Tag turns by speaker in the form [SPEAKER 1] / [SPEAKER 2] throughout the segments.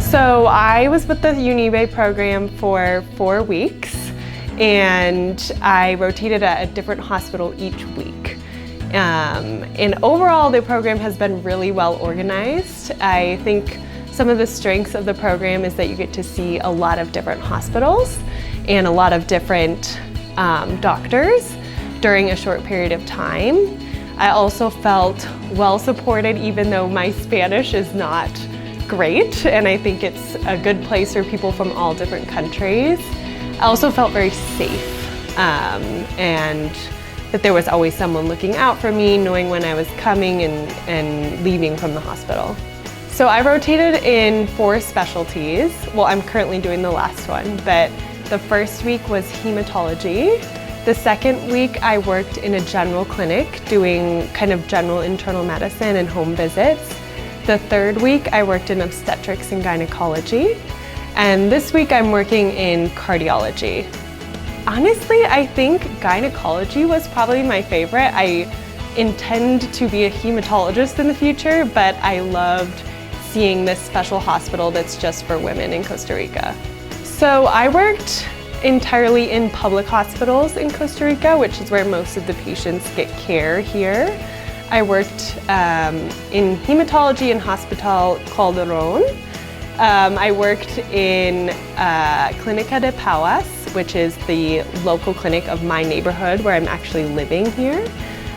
[SPEAKER 1] So I was with the UNIBE program for 4 weeks, and I rotated at a different hospital each week. And overall, the program has been really well organized. I think some of the strengths of the program is that you get to see a lot of different hospitals and a lot of different doctors during a short period of time. I also felt well supported, even though my Spanish is not great, and I think it's a good place for people from all different countries. I also felt very safe, and that there was always someone looking out for me, knowing when I was coming and leaving from the hospital. So I rotated in 4 specialties. Well, I'm currently doing the last one, but the first week was hematology. The second week I worked in a general clinic doing kind of general internal medicine and home visits. The third week I worked in obstetrics and gynecology. And this week I'm working in cardiology. Honestly, I think gynecology was probably my favorite. I intend to be a hematologist in the future, but I loved seeing this special hospital that's just for women in Costa Rica. So I worked entirely in public hospitals in Costa Rica, which is where most of the patients get care here. I worked in hematology in Hospital Calderon. I worked in Clínica de Pauas, which is the local clinic of my neighborhood where I'm actually living here.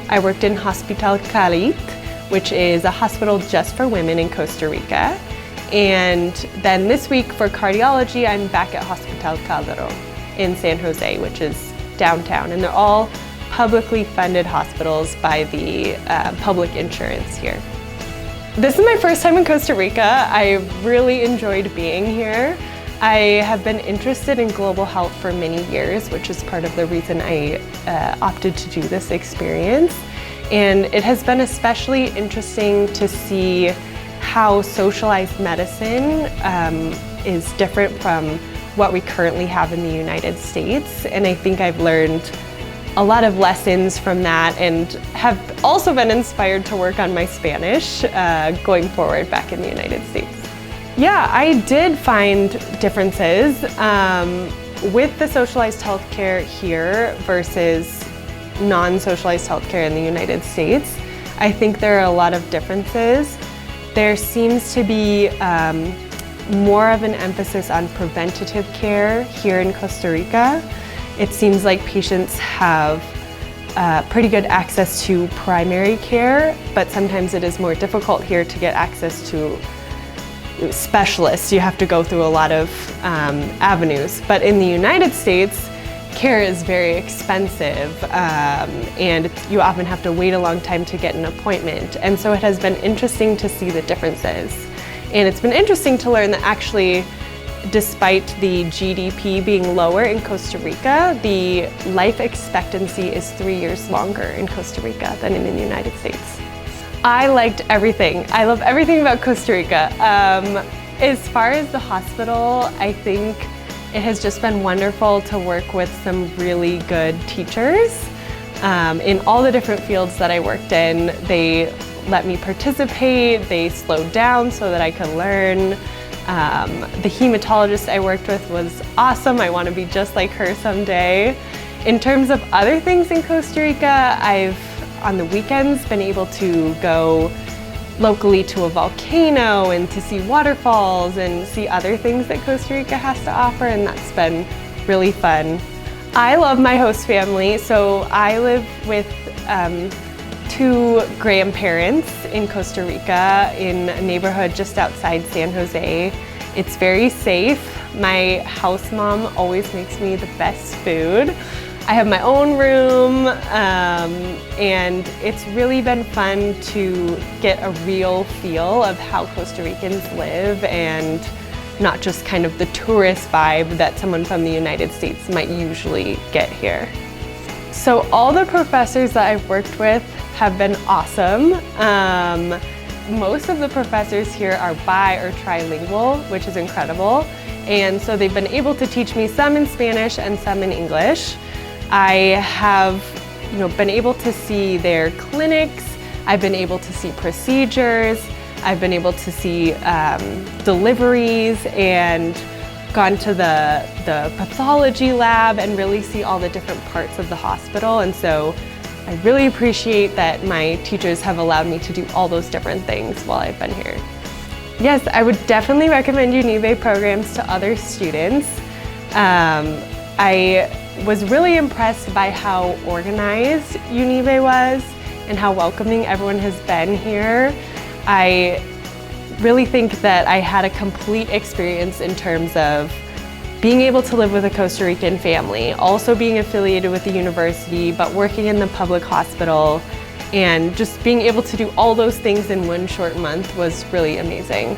[SPEAKER 1] I worked in Hospital Calit, which is a hospital just for women in Costa Rica. And then this week for cardiology, I'm back at Hospital Calderon in San Jose, which is downtown. And they're all publicly funded hospitals by the public insurance here. This is my first time in Costa Rica. I really enjoyed being here. I have been interested in global health for many years, which is part of the reason I opted to do this experience. And it has been especially interesting to see how socialized medicine is different from what we currently have in the United States. And I think I've learned a lot of lessons from that and have also been inspired to work on my Spanish going forward back in the United States. Yeah, I did find differences with the socialized healthcare here versus non-socialized healthcare in the United States. I think there are a lot of differences. There seems to be more of an emphasis on preventative care here in Costa Rica. It seems like patients have pretty good access to primary care, but sometimes it is more difficult here to get access to specialists. You have to go through a lot of avenues. But in the United States, care is very expensive, and you often have to wait a long time to get an appointment. And so it has been interesting to see the differences. And it's been interesting to learn that actually, despite the GDP being lower in Costa Rica, the life expectancy is 3 years longer in Costa Rica than in the United States. I liked everything. I love everything about Costa Rica. As far as the hospital, I think it has just been wonderful to work with some really good teachers in all the different fields that I worked in. They let me participate, they slowed down so that I could learn. The hematologist I worked with was awesome. I want to be just like her someday. In terms of other things in Costa Rica, I've on the weekends been able to go locally to a volcano and to see waterfalls and see other things that Costa Rica has to offer, and that's been really fun. I love my host family, so I live with 2 grandparents in Costa Rica in a neighborhood just outside San Jose. It's very safe. My house mom always makes me the best food. I have my own room, and it's really been fun to get a real feel of how Costa Ricans live and not just kind of the tourist vibe that someone from the United States might usually get here. So all the professors that I've worked with have been awesome. Most of the professors here are bi or trilingual, which is incredible. And so they've been able to teach me some in Spanish and some in English. I have been able to see their clinics. I've been able to see procedures. I've been able to see deliveries and gone to the pathology lab and really see all the different parts of the hospital. And so I really appreciate that my teachers have allowed me to do all those different things while I've been here. Yes, I would definitely recommend UNIBE programs to other students. I was really impressed by how organized UNIBE was and how welcoming everyone has been here. I really think that I had a complete experience in terms of being able to live with a Costa Rican family, also being affiliated with the university, but working in the public hospital, and just being able to do all those things in one short month was really amazing.